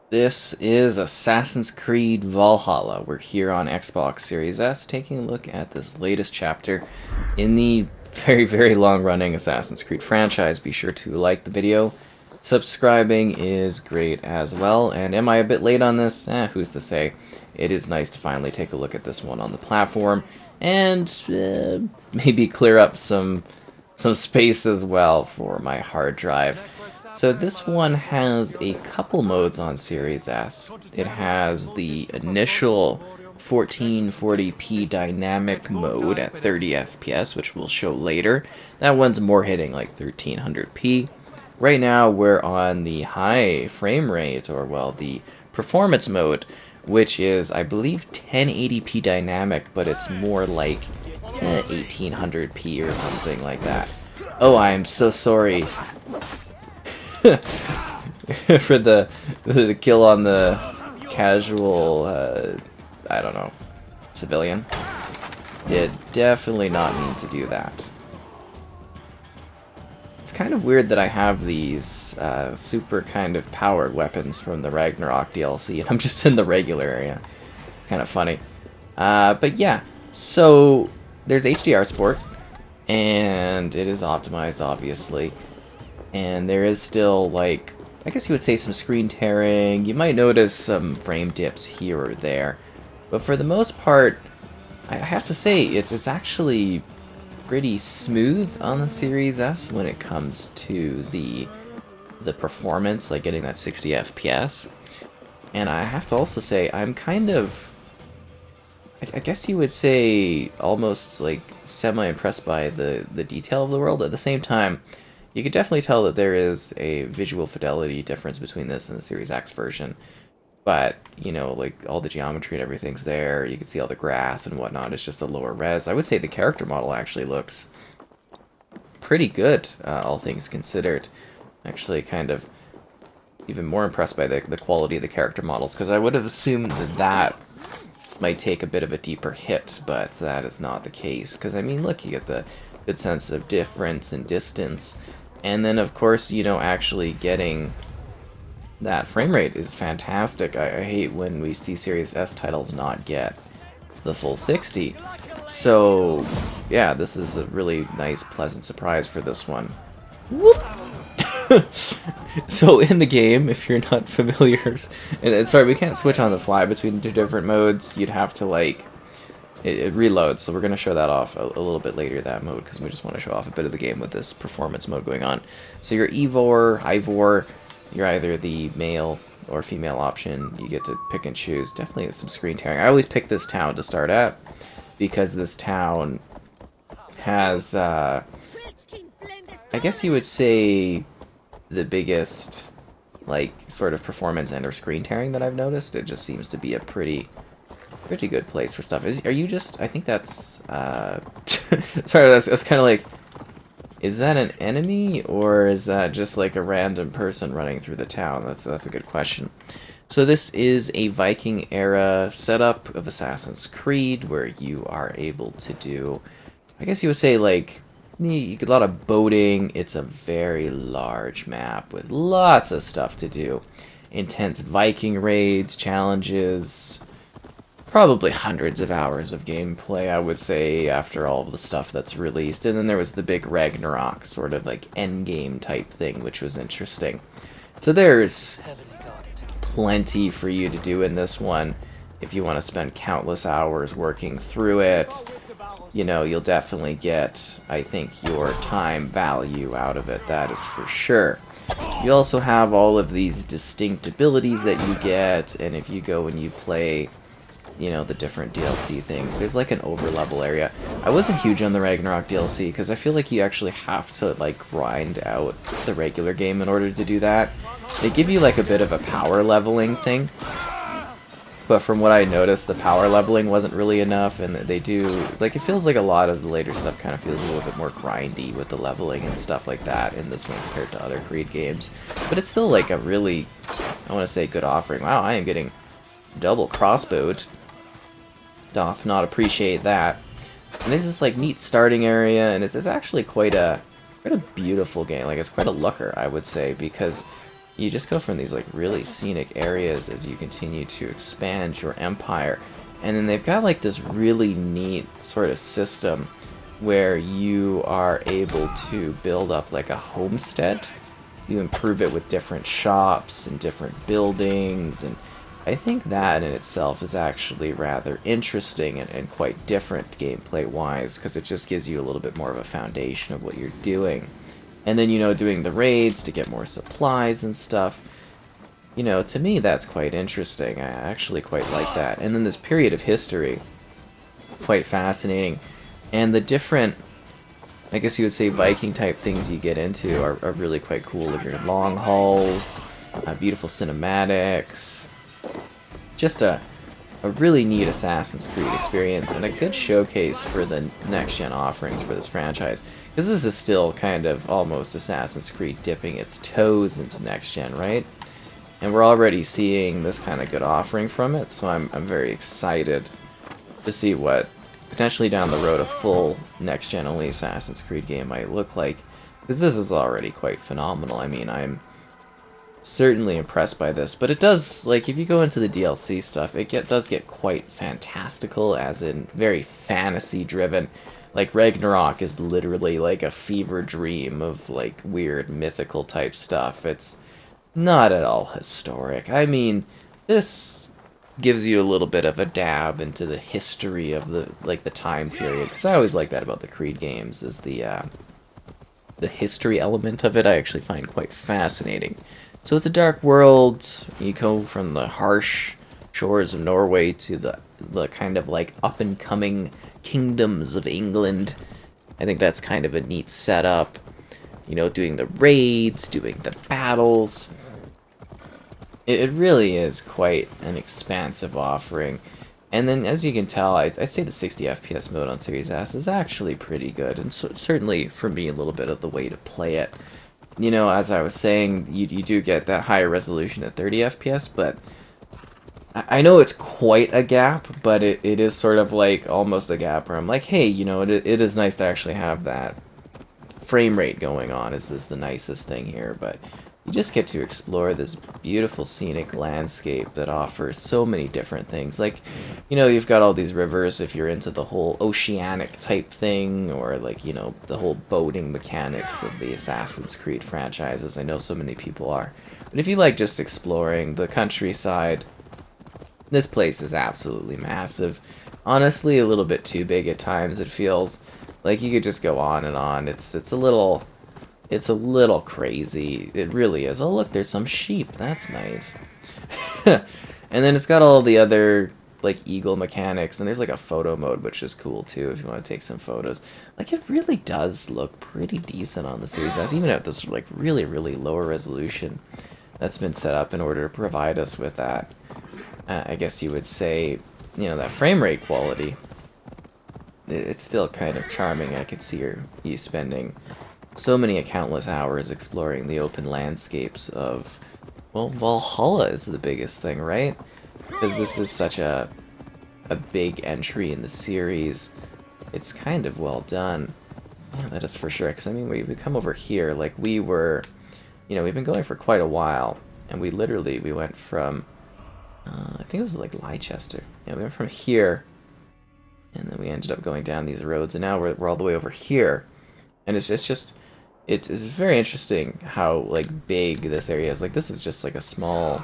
This is Assassin's Creed Valhalla. We're here on Xbox Series S taking a look at this latest chapter in the very long running Assassin's Creed franchise. Be sure to like the video. Subscribing is great as well. And am I a bit late on this? Who's to say? It is nice to finally take a look at this one on the platform and maybe clear up some space as well for my hard drive. So this one has a couple modes on Series S. It has the initial 1440p dynamic mode at 30 FPS, which we'll show later. That one's more hitting like 1300p. Right now we're on the high frame rate, or well, the performance mode, which is, I believe, 1080p dynamic, but it's more like 1800p or something like that. Oh, I am so sorry. For the kill on the casual, I don't know, civilian. Did definitely not mean to do that. It's kind of weird that I have these super kind of powered weapons from the Ragnarok DLC, and I'm just in the regular area. Kind of funny. But yeah, so there's HDR support, and it is optimized, obviously. And there is still, like, I guess you would say some screen tearing. You might notice some frame dips here or there. But for the most part, I have to say, it's actually pretty smooth on the Series S when it comes to the performance, like getting that 60 FPS. And I have to also say, I'm kind of, I guess you would say, almost like semi-impressed by the detail of the world. At the same time, you can definitely tell that there is a visual fidelity difference between this and the Series X version. But, you know, like, all the geometry and everything's there. You can see all the grass and whatnot. It's just a lower res. I would say the character model actually looks pretty good, all things considered. Actually, kind of even more impressed by the quality of the character models, because I would have assumed that might take a bit of a deeper hit, but that is not the case. Because, I mean, look, you get the good sense of difference and distance. And then, of course, you know, actually getting that frame rate is fantastic. I hate when we see Series S titles not get the full 60. So, yeah, this is a really nice, pleasant surprise for this one. Whoop! So, in the game, if you're not familiar... And sorry, we can't switch on the fly between the different modes. You'd have to, like... It reloads, so we're going to show that off a little bit later, that mode, because we just want to show off a bit of the game with this performance mode going on. So you're Ivor, you're either the male or female option. You get to pick and choose. Definitely some screen tearing. I always pick this town to start at, because this town has, I guess you would say, the biggest, like, sort of performance and or screen tearing that I've noticed. It just seems to be a pretty good place for stuff. Are you just... I think that's... sorry, that's kind of like... Is that an enemy, or is that just like a random person running through the town? That's a good question. So this is a Viking-era setup of Assassin's Creed, where you are able to do... I guess you would say, like... You get a lot of boating. It's a very large map with lots of stuff to do. Intense Viking raids, challenges... Probably hundreds of hours of gameplay, I would say, after all of the stuff that's released. And then there was the big Ragnarok, sort of like endgame type thing, which was interesting. So there's plenty for you to do in this one. If you want to spend countless hours working through it, you know, you'll definitely get, I think, your time value out of it, that is for sure. You also have all of these distinct abilities that you get, and if you go and you play... you know, the different DLC things. There's like an overlevel area. I wasn't huge on the Ragnarok DLC because I feel like you actually have to like grind out the regular game in order to do that. They give you like a bit of a power leveling thing, but from what I noticed, the power leveling wasn't really enough, and they do, like, it feels like a lot of the later stuff kind of feels a little bit more grindy with the leveling and stuff like that in this one compared to other Creed games. But it's still like a really, I want to say, good offering. Wow, I am getting double crossbowed. Doth not appreciate that. And there's this like neat starting area, and it's actually quite a beautiful game. Like, it's quite a looker, I would say, because you just go from these like really scenic areas as you continue to expand your empire. And then they've got like this really neat sort of system where you are able to build up like a homestead. You improve it with different shops and different buildings, and I think that in itself is actually rather interesting and quite different gameplay-wise, because it just gives you a little bit more of a foundation of what you're doing. And then, you know, doing the raids to get more supplies and stuff. You know, to me, that's quite interesting. I actually quite like that. And then this period of history, quite fascinating. And the different, I guess you would say, Viking-type things you get into are really quite cool. Like your long hauls, beautiful cinematics. Just a really neat Assassin's Creed experience, and a good showcase for the next-gen offerings for this franchise. Because this is still kind of almost Assassin's Creed dipping its toes into next-gen, right? And we're already seeing this kind of good offering from it, so I'm very excited to see what potentially down the road a full next-gen only Assassin's Creed game might look like. Because this is already quite phenomenal. I mean, I'm certainly impressed by this, but it does, like, if you go into the DLC stuff, it does get quite fantastical, as in very fantasy-driven. Like, Ragnarok is literally like a fever dream of, like, weird mythical type stuff. It's not at all historic. I mean, this gives you a little bit of a dab into the history of the, like, the time period, because I always like that about the Creed games, is the history element of it I actually find quite fascinating. So it's a dark world. You go from the harsh shores of Norway to the kind of like up-and-coming kingdoms of England. I think that's kind of a neat setup. You know, doing the raids, doing the battles. It really is quite an expansive offering. And then, as you can tell, I say the 60 FPS mode on Series S is actually pretty good. And certainly, for me, a little bit of the way to play it. You know, as I was saying, you do get that higher resolution at 30 FPS, but I know it's quite a gap, but it is sort of like almost a gap where I'm like, hey, you know, it is nice to actually have that frame rate going on. Is this the nicest thing here? But you just get to explore this beautiful scenic landscape that offers so many different things. Like, you know, you've got all these rivers if you're into the whole oceanic type thing, or like, you know, the whole boating mechanics of the Assassin's Creed franchises. I know so many people are. But if you like just exploring the countryside, this place is absolutely massive. Honestly, a little bit too big at times, it feels. Like, you could just go on and on. It's a little crazy. It really is. Oh, look, there's some sheep. That's nice. And then it's got all the other, like, eagle mechanics. And there's, like, a photo mode, which is cool, too, if you want to take some photos. Like, it really does look pretty decent on the Series S, even at this, like, really, really lower resolution that's been set up in order to provide us with that, I guess you would say, you know, that frame rate quality. It's still kind of charming. I could see you spending so many countless hours exploring the open landscapes of, well, Valhalla is the biggest thing, right? Because this is such a big entry in the series. It's kind of well done. Yeah, that is for sure. Because, I mean, we come over here, like, we were, you know, we've been going for quite a while, and we went from, I think it was, like, Leicester. Yeah, we went from here, and then we ended up going down these roads, and now we're all the way over here. And it's very interesting how, like, big this area is. Like, this is just like a small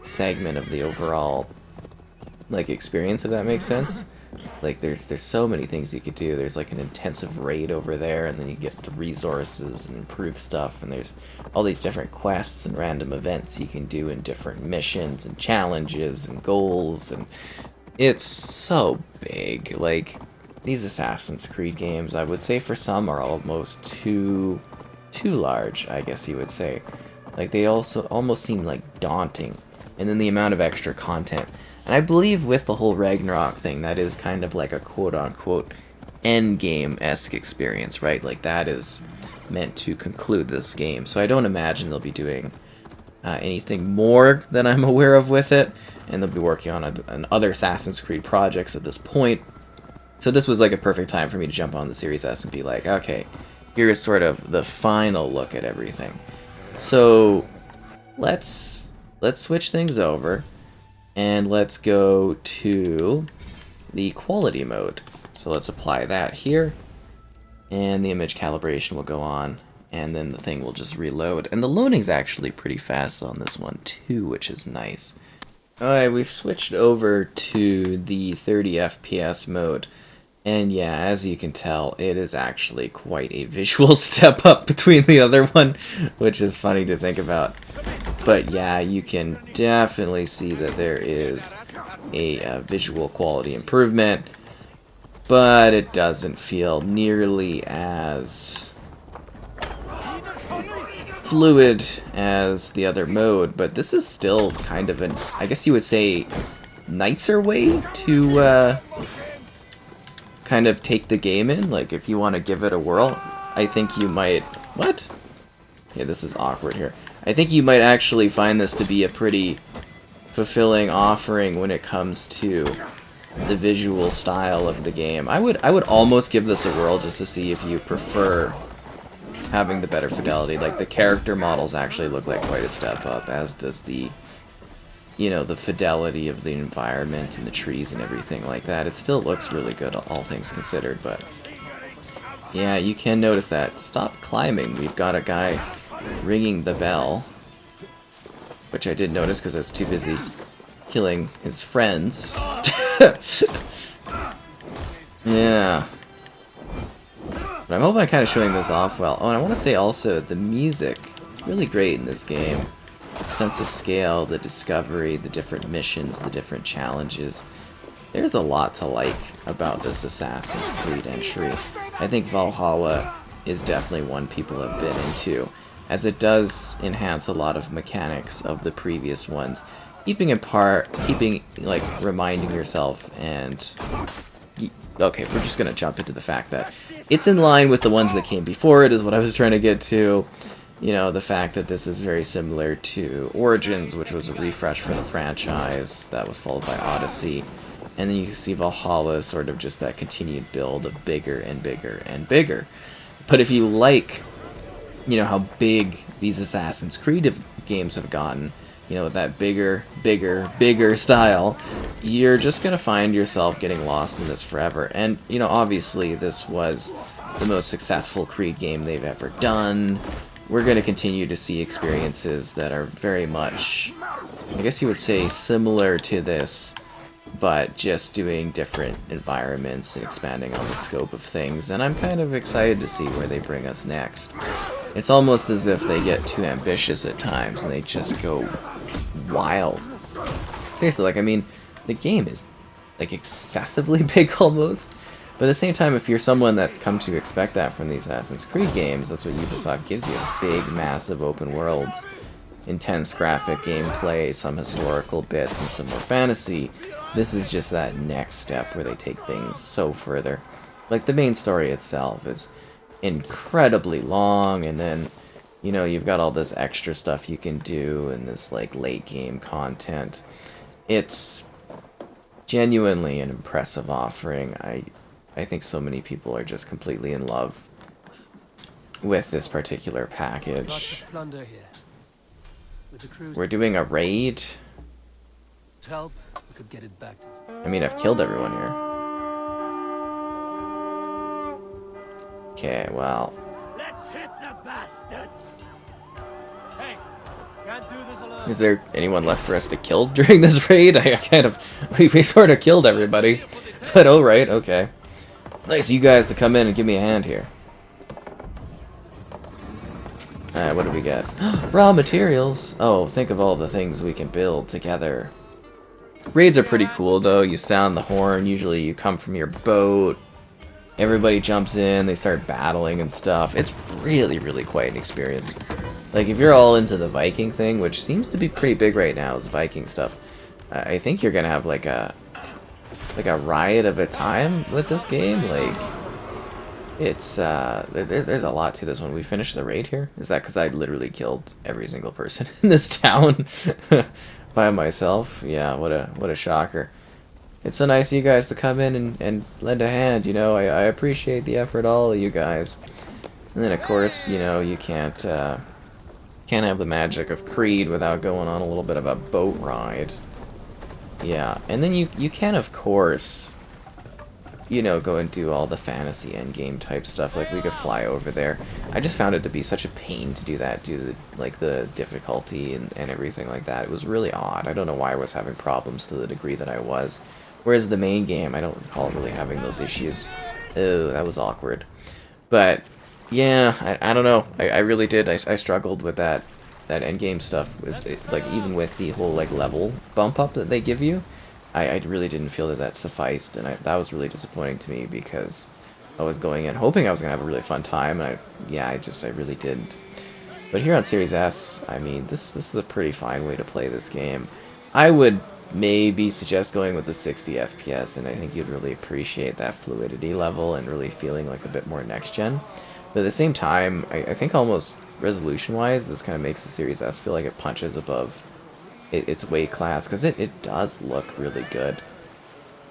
segment of the overall, like, experience, if that makes sense. Like, there's so many things you could do. There's like an intensive raid over there, and then you get the resources and improve stuff, and there's all these different quests and random events you can do in different missions and challenges and goals, and it's so big. Like, these Assassin's Creed games, I would say for some, are almost too large, I guess you would say. Like, they also almost seem like daunting. And then the amount of extra content. And I believe with the whole Ragnarok thing, that is kind of like a quote-unquote endgame-esque experience, right? Like, that is meant to conclude this game. So I don't imagine they'll be doing anything more than I'm aware of with it. And they'll be working on other Assassin's Creed projects at this point. So this was like a perfect time for me to jump on the Series S and be like, okay, here's sort of the final look at everything. So let's switch things over, and let's go to the quality mode. So let's apply that here, and the image calibration will go on, and then the thing will just reload. And the loading's actually pretty fast on this one too, which is nice. Alright, we've switched over to the 30 FPS mode. And yeah, as you can tell, it is actually quite a visual step up between the other one, which is funny to think about. But yeah, you can definitely see that there is a visual quality improvement, but it doesn't feel nearly as fluid as the other mode. But this is still kind of an, I guess you would say, nicer way to kind of take the game in. Like, if you want to give it a whirl, I think you might... What? Yeah, this is awkward here. I think you might actually find this to be a pretty fulfilling offering when it comes to the visual style of the game. I would almost give this a whirl just to see if you prefer having the better fidelity. Like, the character models actually look like quite a step up, as does the, you know, the fidelity of the environment and the trees and everything like that. It still looks really good, all things considered, but yeah, you can notice that. Stop climbing. We've got a guy ringing the bell, which I did notice because I was too busy killing his friends. Yeah. But I'm hoping I'm kind of showing this off well. Oh, and I want to say also, the music, really great in this game. Sense of scale, the discovery, the different missions, the different challenges. There's a lot to like about this Assassin's Creed entry. I think Valhalla is definitely one people have been into, as it does enhance a lot of mechanics of the previous ones, keeping like reminding yourself. And okay, we're just gonna jump into the fact that it's in line with the ones that came before it, is what I was trying to get to. You know, the fact that this is very similar to Origins, which was a refresh for the franchise that was followed by Odyssey. And then you can see Valhalla is sort of just that continued build of bigger and bigger and bigger. But if you like, you know, how big these Assassin's Creed games have gotten, you know, with that bigger, bigger, bigger style, you're just going to find yourself getting lost in this forever. And, you know, obviously this was the most successful Creed game they've ever done. We're going to continue to see experiences that are very much, I guess you would say, similar to this, but just doing different environments and expanding on the scope of things. And I'm kind of excited to see where they bring us next. It's almost as if they get too ambitious at times and they just go wild. Seriously, like, I mean, the game is, like, excessively big almost. But at the same time, if you're someone that's come to expect that from these Assassin's Creed games, that's what Ubisoft gives you. Big, massive open worlds, intense graphic gameplay, some historical bits, and some more fantasy. This is just that next step where they take things so further. Like, the main story itself is incredibly long, and then, you know, you've got all this extra stuff you can do and this, like, late game content. It's genuinely an impressive offering. I think so many people are just completely in love with this particular package. We're doing a raid. I mean, I've killed everyone here. Okay, well. Let's hit the bastards. Hey, can't do this alone. Is there anyone left for us to kill during this raid? I kind of, we sort of killed everybody. But oh right, okay. Nice of you guys to come in and give me a hand here. Alright, what do we get? Raw materials! Oh, think of all the things we can build together. Raids are pretty cool though. You sound the horn, usually you come from your boat. Everybody jumps in, they start battling and stuff. It's really, really quite an experience. Like, if you're all into the Viking thing, which seems to be pretty big right now, it's Viking stuff, I think you're gonna have like a riot of a time with this game. Like, it's there's a lot to this one. We finished the raid here. Is that because I literally killed every single person in this town by myself? Yeah, what a shocker. It's so nice of you guys to come in and lend a hand, you know. I appreciate the effort, all of you guys. And then of course, you know, you can't Can't have the magic of Creed without going on a little bit of a boat ride. Yeah, and then you can, of course, you know, go and do all the fantasy endgame type stuff. Like, we could fly over there. I just found it to be such a pain to do that, due to, like, the difficulty and everything like that. It was really odd. I don't know why I was having problems to the degree that I was. Whereas the main game, I don't recall really having those issues. Oh, that was awkward. But, yeah, I don't know. I really did. I struggled with that endgame stuff. Like, even with the whole, like, level bump up that they give you. I really didn't feel that sufficed, and that was really disappointing to me, because I was going in hoping I was going to have a really fun time, and I really didn't. But here on Series S, I mean, this is a pretty fine way to play this game. I would maybe suggest going with the 60 FPS, and I think you'd really appreciate that fluidity level and really feeling like a bit more next-gen. But at the same time, I think almost resolution-wise, this kind of makes the Series S feel like it punches above its weight class, because it does look really good.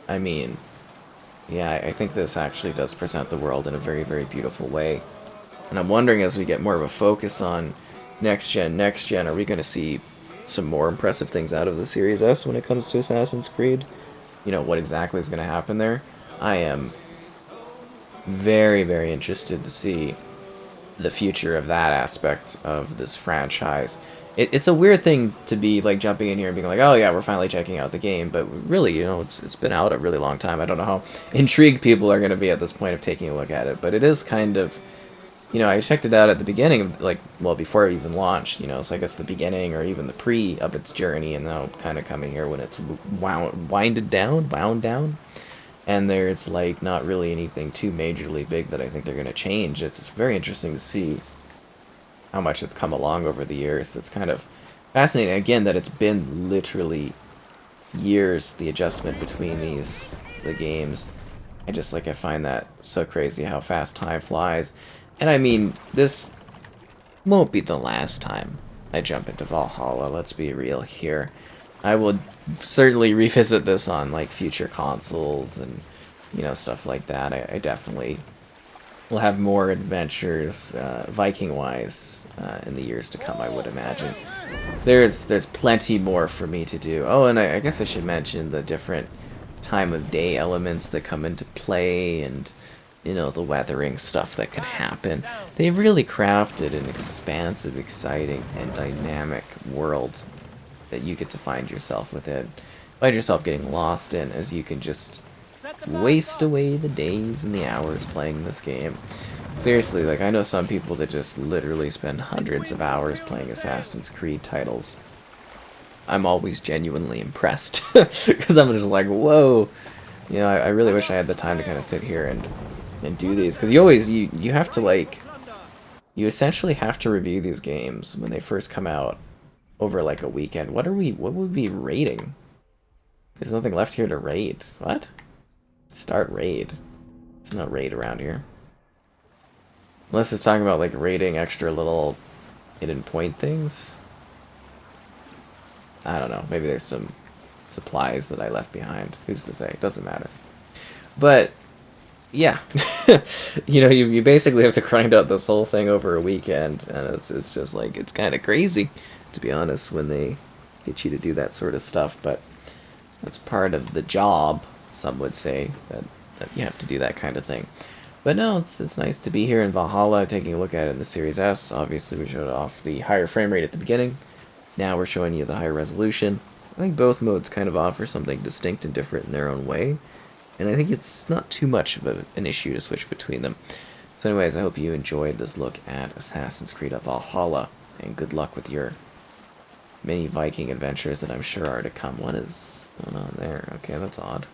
I mean, yeah, I think this actually does present the world in a very, very beautiful way. And I'm wondering, as we get more of a focus on next gen, are we going to see some more impressive things out of the Series S when it comes to Assassin's Creed? You know, what exactly is going to happen there? I am very, very interested to see the future of that aspect of this franchise. It's a weird thing to be like jumping in here and being like, oh yeah, we're finally checking out the game, but really, you know, it's been out a really long time. I don't know how intrigued people are going to be at this point of taking a look at it, but it is kind of, you know, I checked it out at the beginning of, like, well, before it even launched, you know, so I guess the beginning or even the pre of its journey, and now kind of coming here when it's wound down, and there's like not really anything too majorly big that I think they're going to change. It's very interesting to see how much it's come along over the years. It's kind of fascinating, again, that it's been literally years, the adjustment between the games. I find that so crazy how fast time flies. And I mean, this won't be the last time I jump into Valhalla, let's be real here. I will certainly revisit this on, like, future consoles and, you know, stuff like that. I definitely will have more adventures, Viking-wise, in the years to come, I would imagine. There's plenty more for me to do. Oh, and I guess I should mention the different time of day elements that come into play, and, you know, the weathering stuff that can happen. They've really crafted an expansive, exciting, and dynamic world that you get to find yourself within. Find yourself getting lost in, as you can just waste away the days and the hours playing this game. Seriously, like, I know some people that just literally spend hundreds of hours playing Assassin's Creed titles. I'm always genuinely impressed, because I'm just like, whoa. You know, I really wish I had the time to kind of sit here and do these, because you have to, like, you essentially have to review these games when they first come out over, like, a weekend. What would we be rating? There's nothing left here to rate. What? Start raid. It's not raid around here. Unless it's talking about, like, raiding extra little hidden point things. I don't know. Maybe there's some supplies that I left behind. Who's to say? It doesn't matter. But, yeah. You know, you basically have to grind out this whole thing over a weekend. And it's just, like, it's kind of crazy, to be honest, when they get you to do that sort of stuff. But that's part of the job, some would say, that you have to do that kind of thing. But no, it's nice to be here in Valhalla, taking a look at it in the Series S. Obviously, we showed off the higher frame rate at the beginning. Now we're showing you the higher resolution. I think both modes kind of offer something distinct and different in their own way. And I think it's not too much of an issue to switch between them. So anyways, I hope you enjoyed this look at Assassin's Creed Valhalla. And good luck with your many Viking adventures that I'm sure are to come. What is going on there? Okay, that's odd.